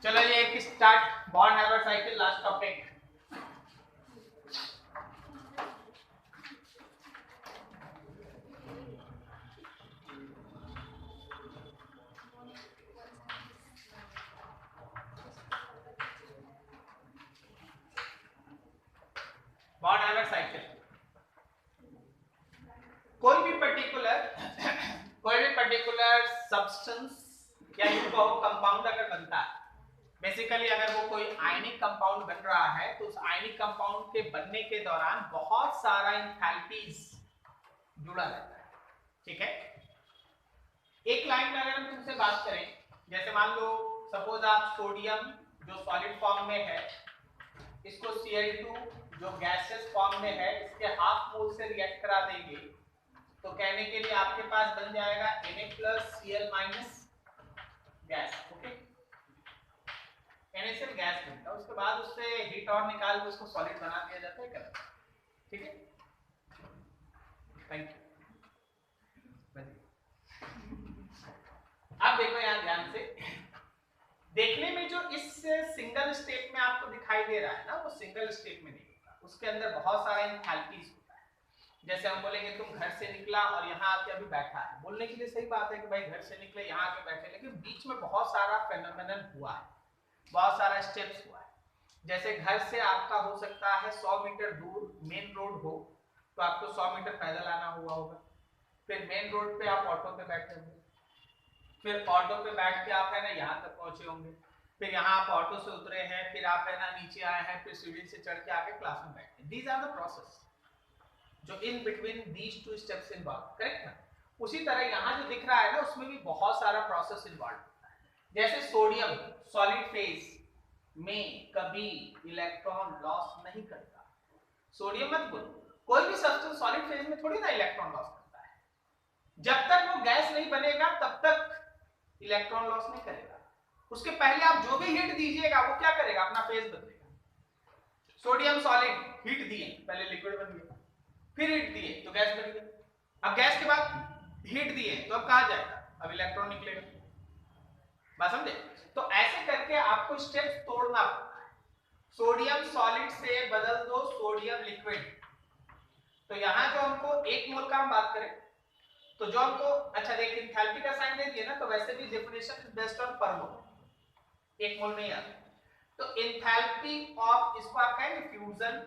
चलो ये एक start bond never cycle last topic. Bond never cycle कोई भी पर्टिकुलर सब्सटेंस या यू कहो कंपाउंड अगर बनता है, बेसिकली अगर वो कोई आयनिक कंपाउंड बन रहा है तो उस आयनिक कंपाउंड के बनने के दौरान बहुत सारा एंथैल्पीज जुड़ा रहता है। ठीक है, एक लाइन में अगर हम तुमसे बात करें, जैसे मान लो सपोज आप सोडियम जो सॉलिड फॉर्म में है इसको Cl2 जो गैसेस फॉर्म में है इसके हाफ मोल से रिएक्ट करा देंगे तो कहने के लिए आपके पास बन जाएगा Na+Cl- gas. Okay, NaCl gas बनता है, उसके बाद उससे हीट और निकाल के उसको सॉलिड बना दिया जाता है कलर। ठीक है, थैंक यू। अब देखो यहाँ ध्यान से देखने में जो इस सिंगल स्टेप में आपको दिखाई दे रहा है ना, वो सिंगल स्टेप में नहीं होता, उसके अंदर बहुत सारा एंथैल्पीज होता है। जैसे हम बोलेंगे तुम घर से निकला और यहाँ आके अभी बैठा है, बोलने के लिए सही बात है कि भाई घर से निकले यहाँ आके बैठे, लेकिन बीच में बहुत सारा फेनोमेनन हुआ है, बहुत सारा स्टेप्स हुआ है। जैसे घर से आपका हो सकता है 100 मीटर दूर मेन रोड हो तो आपको 100 मीटर पैदल आना हुआ होगा, फिर मेन रोड पे आप ऑटो पे बैठे होंगे, फिर ऑटो पे बैठ के आप है ना यहाँ तक पहुंचे होंगे, फिर यहाँ आप ऑटो से उतरे हैं, फिर आप है ना नीचे आए हैं, फिर सीढ़ी से चढ़ के आके क्लास में बैठे। दीज आर द प्रोसेस जो in between these two steps involve, correct ना। उसी तरह यहाँ जो दिख रहा है ना उसमें भी बहुत सारा प्रोसेस इन्वॉल्व होता है। जैसे सोडियम सॉलिड फेज में कभी इलेक्ट्रॉन लॉस नहीं करता। सोडियम मत बोलो, कोई भी सब्सटेंस सॉलिड फेज में थोड़ी ना इलेक्ट्रॉन लॉस करता है। जब तक वो गैस नहीं बनेगा तब तक इलेक्ट्रॉन लॉस नहीं करेगा। उसके पहले आप जो भी हीट दीजिएगा वो क्या करेगा, अपना फेज बदलेगा। सोडियम सॉलिड हीट दिए, पहले लिक्विड बन गया, फिर हीट दिए तो गैस बन गया, अब गैस के बाद हीट दिए तो अब कहां जाएगा, अब इलेक्ट्रॉन निकलेगा। बात समझे? तो ऐसे करके आपको स्टेप्स तोड़ना पड़ता है। सोडियम सॉलिड से बदल दो सोडियम लिक्विड, तो यहां जो हमको 1 मोल का हम बात करें तो जो हमको, अच्छा देखिए एंथैल्पी का साइन दे दिए ना, तो वैसे भी डेफिनेशन इज बेस्ड ऑन पर मोल, 1 मोल नहीं आता। तो एंथैल्पी ऑफ, इसको आप कहेंगे फ्यूजन।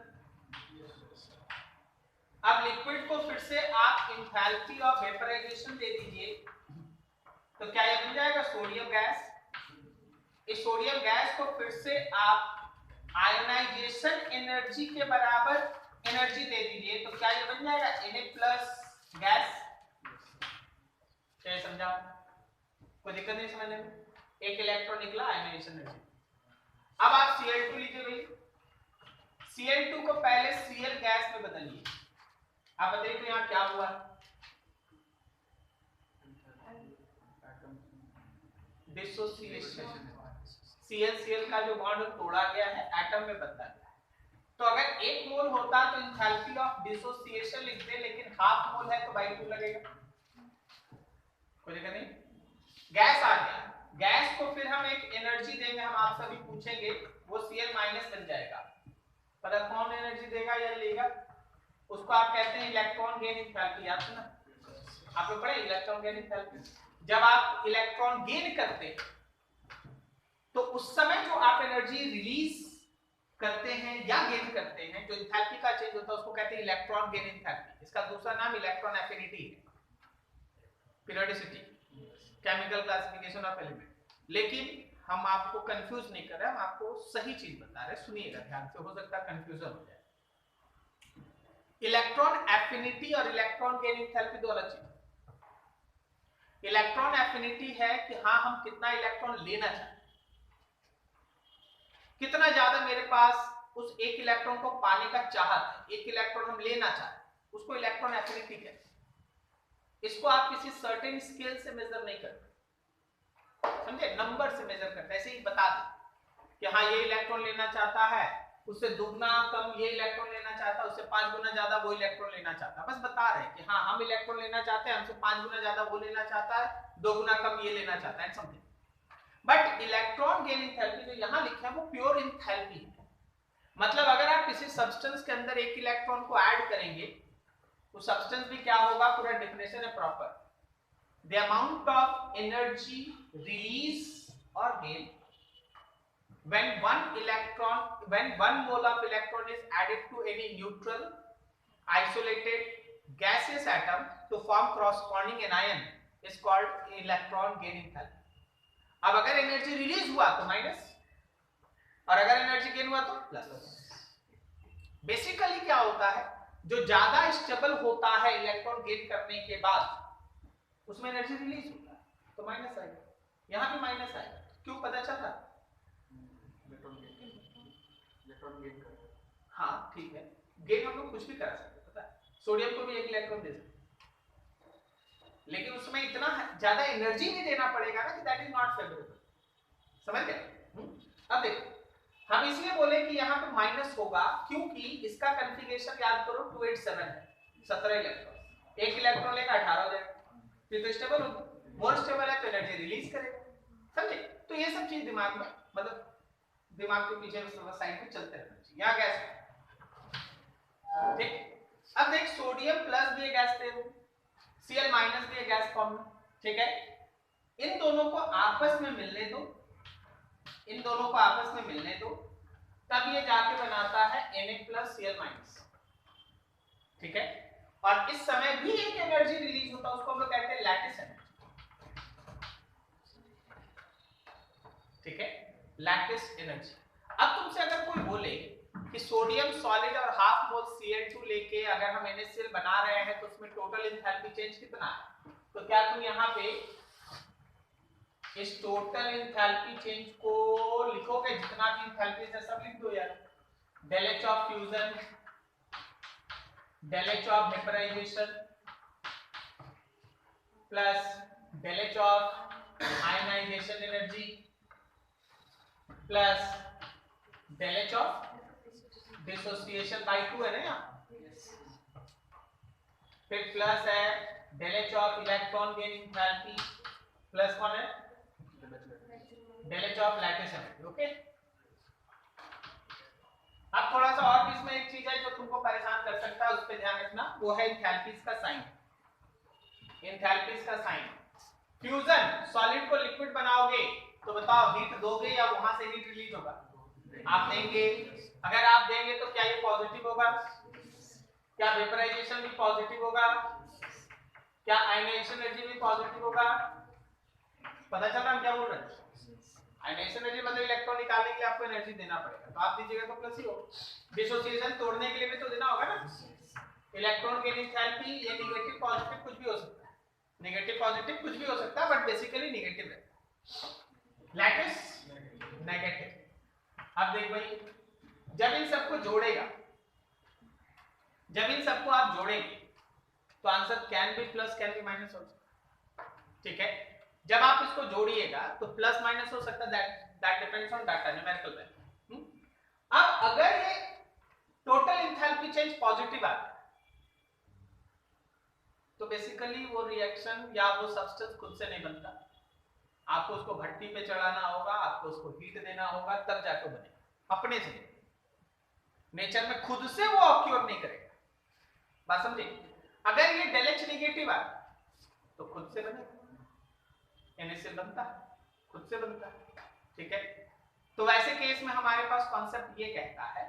अब लिक्विड को फिर से आप एंथैल्पी ऑफ वेपराइजेशन दे दीजिए तो क्या ये बन जाएगा, सोडियम गैस। इस सोडियम गैस को फिर से आप आयोनाइजेशन एनर्जी के बराबर एनर्जी दे दीजिए तो क्या ये बन जाएगा Na+ गैस। समझा? कोई दिक्कत नहीं समझने में, एक इलेक्ट्रॉन निकला आयोनाइजेशन एनर्जी। अब आप Cl2 लीजिए भाई, Cl2 को पहले Cl गैस में बदलिए। आप बताइए तो यहाँ क्या हुआ, डिसोसिएशन। Cl का जो बॉन्ड तोड़ा गया है एटम में बदला गया है। तो अगर 1 मोल होता तो एंथैल्पी ऑफ डिसोसिएशन लिख दे, लेकिन हाफ मोल है तो बाई 2 लगेगा, कोई दिक्कत नहीं। गैस आ गया, गैस को फिर हम एक एनर्जी देंगे, हम आपसे भी पूछेंगे, वो Cl- बन जाएगा। पता कौन एनर्जी देगा या लेगा, उसको आप कहते हैं इलेक्ट्रॉन गेन एंथैल्पी। याद है ना, आप लोग पढ़े इलेक्ट्रॉन गेन एंथैल्पी। जब आप इलेक्ट्रॉन गेन करते तो उस समय जो आप एनर्जी रिलीज करते हैं या गेन करते हैं, जो एंथैल्पी का चेंज होता है उसको कहते हैं इलेक्ट्रॉन गेन एंथैल्पी। इसका दूसरा नाम इलेक्ट्रॉन एफिनिटी है, periodicity, chemical classification of element. लेकिन हम आपको कंफ्यूज नहीं कर रहे, हम आपको सही चीज बता रहे, सुनिएगा ध्यान से, हो सकता है कंफ्यूजन हो जाए। इलेक्ट्रॉन एफिनिटी और इलेक्ट्रॉन गेन एंथैल्पी दो अलग चीज। इलेक्ट्रॉन एफिनिटी है कि हाँ हम कितना इलेक्ट्रॉन लेना चाहते, कितना ज्यादा मेरे पास उस एक इलेक्ट्रॉन को पाने का चाहत है, एक इलेक्ट्रॉन हम लेना चाहते हैं, उसको इलेक्ट्रॉन एफिनिटी कहते हैं। इसको आप किसी सर्टेन स्केल से मेजर नहीं करते, समझे, नंबर से मेजर करते, ऐसे ही बता दे कि हाँ ये इलेक्ट्रॉन लेना चाहता है, उससे दुगना कम ये इलेक्ट्रॉन लेना चाहता है, उससे 5 गुना ज्यादा वो इलेक्ट्रॉन लेना चाहता है। बस बता रहे हैं कि हाँ हम इलेक्ट्रॉन लेना चाहते हैं, हमसे 5 गुना ज्यादा वो लेना चाहता है, 2 गुना कम ये लेना चाहता है, समझे। बट इलेक्ट्रॉन गेन एंथैल्पी जो यहाँ लिखा है वो प्योर एंथैल्पी है। मतलब अगर आप किसी सब्सटेंस के अंदर एक इलेक्ट्रॉन को ऐड करेंगे तो सब्सटेंस भी क्या होगा, पूरा डेफिनेशन है proper, the amount of energy release और gain when one mole of electron is added to any neutral isolated gaseous atom to form corresponding anion is called electron gain enthalpy. अब अगर energy release हुआ तो minus और अगर energy gain हुआ तो plus. Basically क्या होता है, जो ज्यादा स्टेबल होता है इलेक्ट्रॉन गेन करने के बाद उसमें एनर्जी रिलीज होता है तो माइनस आएगा, यहां भी माइनस आएगा। क्यों, पता चल रहा है? हाँ ठीक है, गेन हम लोग कुछ भी करा सकते, पता है, सोडियम को भी एक इलेक्ट्रॉन दे सकते, लेकिन उसमें इतना ज्यादा एनर्जी नहीं देना पड़ेगा ना कि दैट इज नॉट फेवरेबल। समझ गए? अब देखो, हम इसलिए बोले कि यहाँ पे माइनस होगा क्योंकि इसका कॉन्फ़िगरेशन याद करो 287 है, 17 इलेक्ट्रॉन, एक इलेक्ट्रॉन लेगा 18 हो जाएगा, फिर तो स्टेबल होगा, मोर स्टेबल है तो एनर्जी रिलीज करेगा। समझे? तो ये सब चीज दिमाग में, मतलब दिमाग के पीछे साइड में चलते रहना चाहिए। यहाँ गैस है, ठीक। अब देख, सोडियम प्लस भी एक गैस थे, Cl माइनस भी एक गैस फॉर्म में, ठीक है। इन दोनों को आपस में मिलने दो, इन दोनों को आपस में मिलने दो, तब ये जाके बनाता है Na+Cl-, ठीक है। और इस समय भी एक एनर्जी रिलीज होता है, उसको हम लोग कहते हैं लैटिस एनर्जी, ठीक है, लैटिस एनर्जी। अब तुमसे अगर कोई बोले कि सोडियम सॉलिड और हाफ मोल Cl2 लेके अगर हम NaCl बना रहे हैं तो उसमें टोटल एंथैल्पी चेंज कितना है, तो क्या तुम यहाँ पे इस टोटल एंथैल्पी चेंज को लिखोगे? जितना भी एंथैल्पी है सब लिख दो यार। del H of fusion, del H of vaporisation plus del H of ionisation energy plus del H of dissociation by 2 है ना यहाँ, फिर प्लस है del H of electron gain enthalpy plus कौन है, del H of lattice energy. Okay, अब थोड़ा सा और भी इसमें एक चीज है जो तुमको परेशान कर सकता है, उस पर ध्यान रखना, वो है एंथैल्पीज का साइन। एंथैल्पीज का साइन, फ्यूजन, सॉलिड को लिक्विड बनाओगे तो बताओ हीट दोगे या वहां से हीट रिलीज होगा? आप देंगे। अगर आप देंगे तो क्या ये पॉजिटिव होगा? क्या वेपराइजेशन भी पॉजिटिव होगा? क्या आयनाइजेशन एनर्जी भी पॉजिटिव होगा? पता चल रहा हम क्या बोल रहे हैं? आयनाइजेशन एनर्जी मतलब इलेक्ट्रॉन निकालने के लिए आपको एनर्जी देना पड़ेगा, तो आप दीजिएगा तो प्लस ही हो। डिसोसिएशन तोड़ने के लिए भी तो देना होगा ना। इलेक्ट्रॉन गेन एंथैल्पी ये नेगेटिव पॉजिटिव कुछ भी हो सकता है, नेगेटिव पॉजिटिव कुछ भी हो सकता है, बट बेसिकली नेगेटिव है, लैटिस नेगेटिव। अब देख भाई, जब इन सबको जोड़ेगा, जब इन सबको आप जोड़ेंगे तो answer can be plus can be minus हो सकता है, ठीक है। जब आप इसको जोड़िएगा तो प्लस माइनस हो सकता है, that depends on data numerical value. अब अगर ये टोटल एंथैल्पी चेंज पॉजिटिव आता है तो बेसिकली वो रिएक्शन या वो सब्सटेंस खुद से नहीं बनता, आपको उसको भट्टी पे चढ़ाना होगा, आपको उसको हीट देना होगा, तब जाके बनेगा, अपने से। नेचर में खुद से वो ऑक्यूर नहीं करेगा, बात समझे? अगर ये del H नेगेटिव आए तो खुद से बनेगा, NaCl बनता है, खुद से बनता है, ठीक है। तो वैसे केस में हमारे पास कॉन्सेप्ट ये कहता है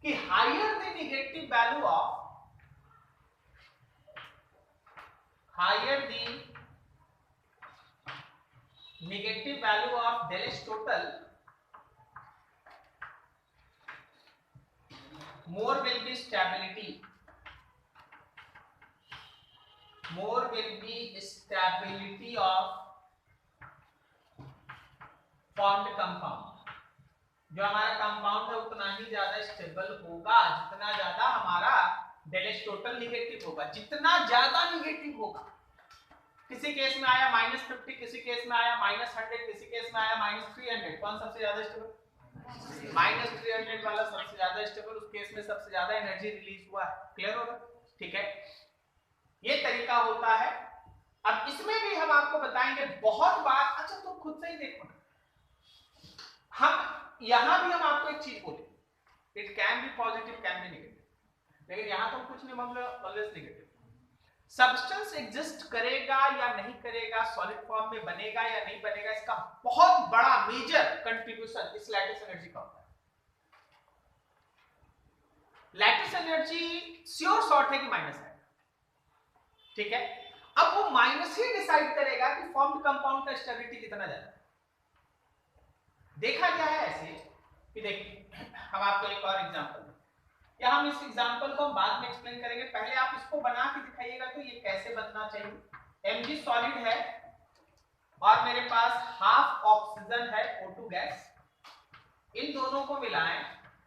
कि higher the negative value of, higher the negative value of del H total, more will be stability, more will be stability of formed compound। जो हमारा कंपाउंड है उतना ही ज्यादा स्टेबल होगा जितना ज्यादा हमारा del H टोटल निगेटिव होगा। जितना ज्यादा निगेटिव होगा, किसी केस में आया -50, किसी केस में आया -100, किसी केस में आया -300, कौन सबसे ज्यादा स्टेबल? -300 वाला सबसे ज्यादा स्टेबल, उस केस में सबसे ज्यादा एनर्जी रिलीज हुआ है। क्लियर होगा? ठीक है, ये तरीका होता है। अब इसमें भी हम आपको बताएंगे बहुत बार। अच्छा, तुम खुद से ही देखो, हम यहां भी हम आपको एक चीज बोले, it can be positive can be negative, लेकिन यहां तो कुछ नहीं, मतलब ऑलवेज नेगेटिव। सब्सटेंस एग्जिस्ट करेगा या नहीं करेगा, सॉलिड फॉर्म में बनेगा या नहीं बनेगा, इसका बहुत बड़ा मेजर कंट्रीब्यूशन इस लैटिस एनर्जी का होता है। लैटिस एनर्जी श्योर शॉर्ट है कि माइनस है, ठीक है। अब वो माइनस ही डिसाइड करेगा कि फॉर्म्ड कंपाउंड का स्टेबिलिटी कितना ज्यादा है। देखा गया है ऐसे कि देखिए, हम आपको एक और एग्जांपल, या हम इस एग्जांपल को हम बाद में एक्सप्लेन करेंगे, पहले आप इसको बना के दिखाइएगा तो ये कैसे बनना चाहिए। Mg सॉलिड है और मेरे पास हाफ ऑक्सीजन है O2 गैस, इन दोनों को मिलाएं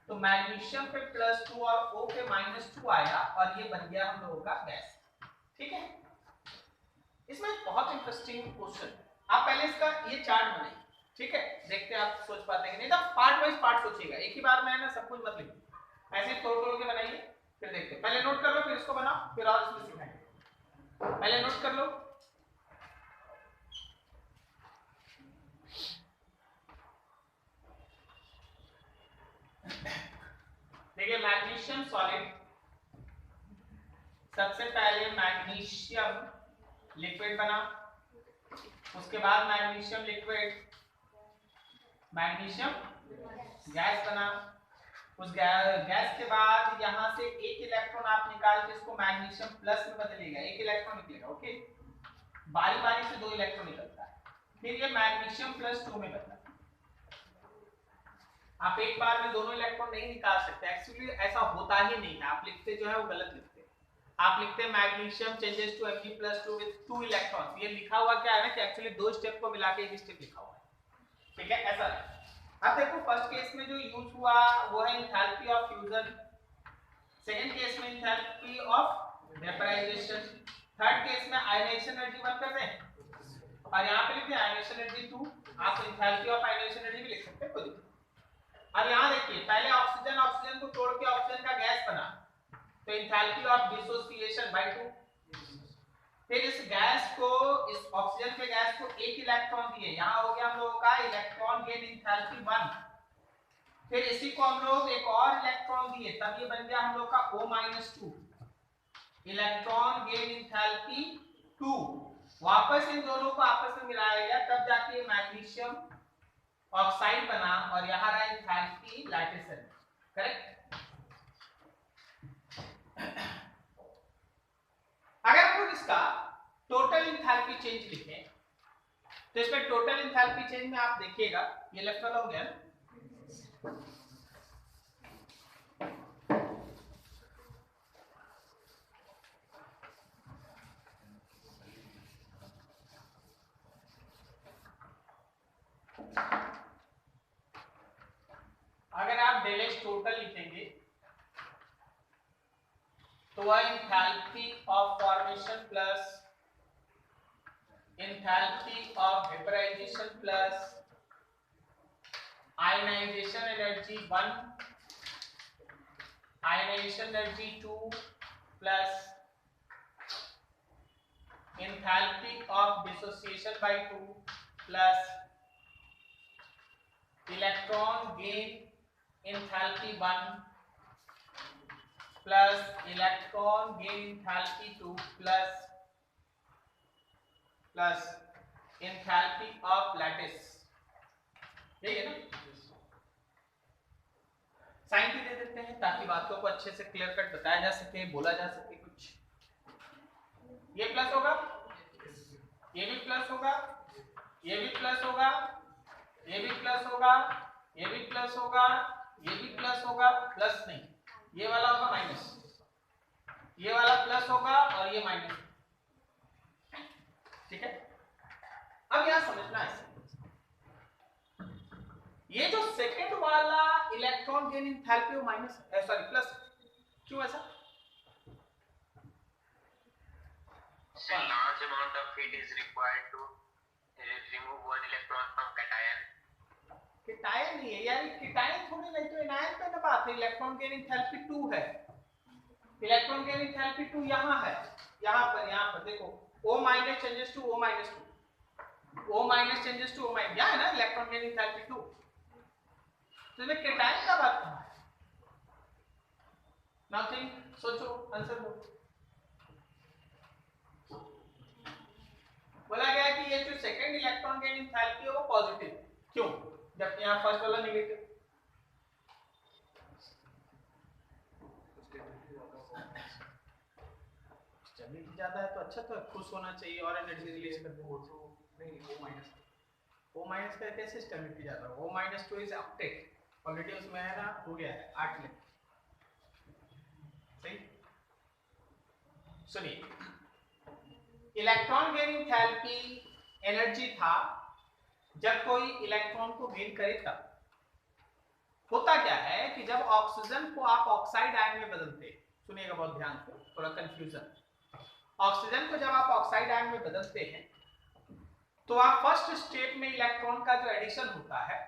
तो मैग्नीशियम पे +2 और O पे -2 आया और ये बन गया हम लोगों का गैस, ठीक है। इसमें एक बहुत इंटरेस्टिंग क्वेश्चन, आप पहले इसका ये चार्ट बनाइए, ठीक है, देखते हैं आप सोच पाते हैं नहीं, तो पार्ट वाइज पार्ट सोचिएगा, एक ही बार में है ना सब कुछ मत लिखिए, ऐसे तोड़ के बनाइए, फिर देखते हैं। पहले नोट कर लो, फिर इसको बनाओ, फिर और इसमें सिखाएंगे। पहले नोट कर लो, देखिए मैग्नीशियम सॉलिड, सबसे पहले मैग्नीशियम लिक्विड बना, उसके बाद मैग्नीशियम लिक्विड मैग्नीशियम गैस बना, उस गैस के बाद यहां से एक इलेक्ट्रॉन आप निकाल के इसको मैग्नीशियम प्लस में बदलिएगा, एक इलेक्ट्रॉन निकलेगा, ओके, बारी बारी से 2 इलेक्ट्रॉन निकलता है, फिर ये मैग्नीशियम +2 में बदला। आप एक बार में दोनों इलेक्ट्रॉन नहीं निकाल सकते, एक्चुअली ऐसा होता ही नहीं है, आप लिखते जो है वो गलत लिखते हैं। आप लिखते हैं magnesium changes to Mg+2 with 2 electrons, ये लिखा हुआ क्या है ना कि एक्चुअली 2 स्टेप को मिला के एक स्टेप लिखा हुआ है, ठीक है, ऐसा है। अब देखो फर्स्ट केस में जो यूज हुआ वो है enthalpy of fusion, second case में enthalpy of vaporization, third case में आयनाइजेशन एनर्जी 1 कर दें और यहां पे लिखते हैं आयनाइजेशन एनर्जी 2, आप एंथैल्पी ऑफ आयनाइजेशन एनर्जी भी लिख सकते हैं, कोई दिक्कत। अब यहां देखिए पहले ऑक्सीजन को तोड़ के ऑक्सीजन का गैस बना, तो एंथैल्पी ऑफ डिसोसिएशन बाय 2, फिर इस गैस को, इस ऑक्सीजन के गैस को एक इलेक्ट्रॉन दिए, यहां हो गया हम लोगों का इलेक्ट्रॉन गेन एंथैल्पी 1, फिर इसी को हम लोग एक और इलेक्ट्रॉन दिए, तब ये बन गया हम लोग का O-2, इलेक्ट्रॉन गेन एंथैल्पी 2, वापस इन दोनों को आपस में मिलाया गया, तब जाके मैग्नीशियम ऑक्साइड बना और यहां रहा एंथैल्पी लैटिस एनर्जी, करेक्ट। अगर हम लोग इसका टोटल एंथैल्पी चेंज लिखें तो इसमें टोटल एंथैल्पी चेंज में आप देखिएगा ये लेफ्ट वाला हो गया ना, अगर आप डेलेस टोटल लिखेंगे तो वह enthalpy of formation plus enthalpy of vaporisation plus ionisation energy 1, ionisation energy 2 plus enthalpy of dissociation by 2 plus electron gain enthalpy 1 plus electron gain enthalpy 2 plus enthalpy of lattice, ठीक है ना। साइन भी दे देते हैं ताकि बातों को अच्छे से क्लियर कट बताया जा सके, बोला जा सके कुछ। ये प्लस होगा, ये भी प्लस होगा, ये भी प्लस होगा, ये भी प्लस होगा, ये भी प्लस होगा, ये भी प्लस होगा, प्लस नहीं, ये वाला होगा माइनस, ये वाला प्लस होगा और ये माइनस, ठीक है। अब यहां समझना है, ये जो सेकंड वाला इलेक्ट्रॉन गेन एंथैल्पी वो माइनस, सॉरी प्लस, क्यों ऐसा? A large amount of heat is required to remove one electron from cation. cation नहीं है यार, cation थोड़ी, नहीं तो एनायन पे ना बात है। इलेक्ट्रॉन गेन एंथैल्पी 2 है, इलेक्ट्रॉन गेन एंथैल्पी 2 यहाँ है, यहाँ पर देखो O- changes to O-2, O- changes to O-, यहाँ है ना इलेक्ट्रॉन गेन एंथैल्पी 2, तो इसमें कैटायन का बात कहाँ है? नथिंग, सोचो आंसर दो। बोला गया कि ये जो सेकंड इलेक्ट्रॉन गेन एंथैल्पी है वो पॉजिटिव, क्यों, जबकि यहाँ फर्स्ट वाला नेगेटिव। स्टेबिलिटी ज्यादा है तो अच्छा, तो खुश होना चाहिए और एनर्जी रिलीज कर दे। O माइनस का कैसे स्टेबिलिटी ज्यादा? O-2 इज ऑक्टेट, ऑलरेडी उसमें है ना, हो गया है 8 ले। सही। सुनिए, इलेक्ट्रॉन गेन एंथैल्पी एनर्जी था जब कोई इलेक्ट्रॉन को गेन करे तब। होता क्या है कि जब ऑक्सीजन को आप ऑक्साइड आयन में बदलते, सुनिएगा बहुत ध्यान से, थोड़ा कंफ्यूजन। ऑक्सीजन को जब आप ऑक्साइड आयन में बदलते हैं तो आप फर्स्ट स्टेप में इलेक्ट्रॉन का जो एडिशन होता है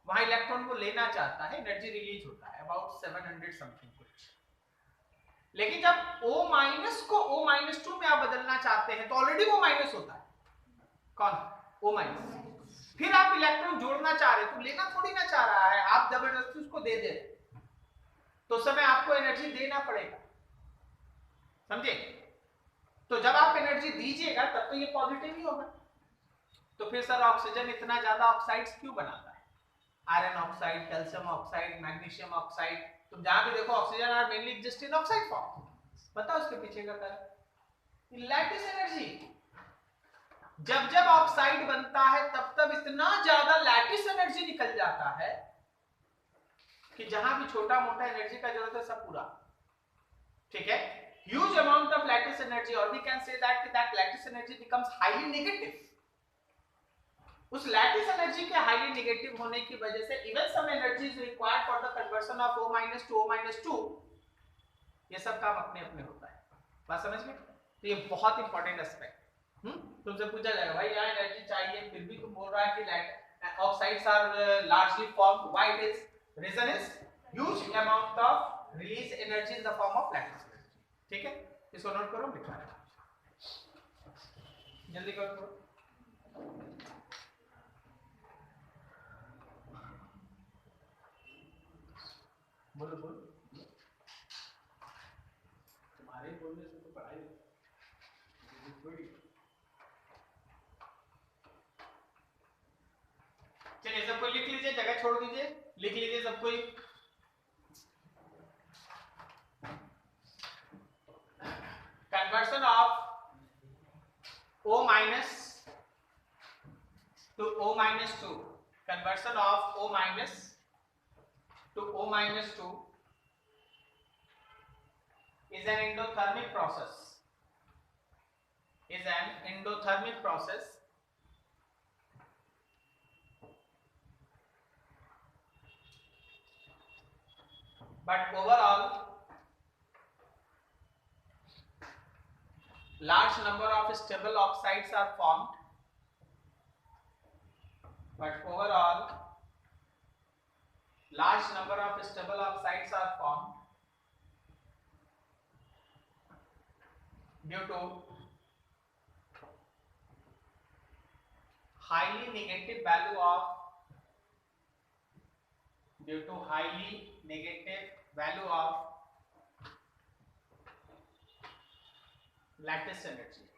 वहां इलेक्ट्रॉन को लेना चाहता है, एनर्जी रिलीज होता है अबाउट 700 समथिंग कुछ। लेकिन जब O माइनस को O-2 में आप बदलना चाहते हैं तो ऑलरेडी वो माइनस होता है। कौन? O minus. फिर आप इलेक्ट्रॉन जोड़ना चाह रहे, तो लेना थोड़ी ना चाह रहा है, आप जबरदस्ती उसको दे दे, तो उस समय आपको एनर्जी देना पड़ेगा, समझे? तो जब आप एनर्जी दीजिएगा तब तो ये पॉजिटिव ही होगा। तो फिर सर ऑक्सीजन इतना ज्यादा ऑक्साइड्स क्यों बनाता है? Iron oxide, calcium oxide, magnesium oxide, तुम जहां भी देखो oxygen are mainly exist in oxide form. बताओ उसके पीछे का कारण? Lattice energy. जब जब ऑक्साइड बनता है तब तब इतना ज्यादा लैटिस एनर्जी निकल जाता है कि जहां भी छोटा मोटा एनर्जी का जरूरत है सब पूरा, ठीक है? Huge amount of lattice energy, or we can say that lattice energy becomes highly negative. उस लैटिस एनर्जी के हाईली नेगेटिव होने की वजह से even some energy is required for the conversion of O-2, ये सब काम अपने अपने होता है। बात समझ गए? तो ये बहुत इंपॉर्टेंट एस्पेक्ट। तुमसे पूछा जाएगा भाई यहाँ एनर्जी चाहिए, फिर भी तुम बोल रहा है कि oxides are largely formed, why it is? Reason is huge amount of release energy in the form of lattice energy. ठीक है, इसको नोट करो, लिखा है, जल्दी करो। बोलो बोलो, तुम्हारे बोलने से तो पढ़ाई होगी। चलिए सब कोई लिख लीजिए, जगह छोड़ दीजिए, लिख लीजिए सब कोई। Conversion of O minus to O-2. Conversion of O minus to O-2 is an endothermic process. Is an endothermic process. But overall, large number of stable oxides are formed. But overall, large number of stable oxides are formed due to highly negative value of lattice energy.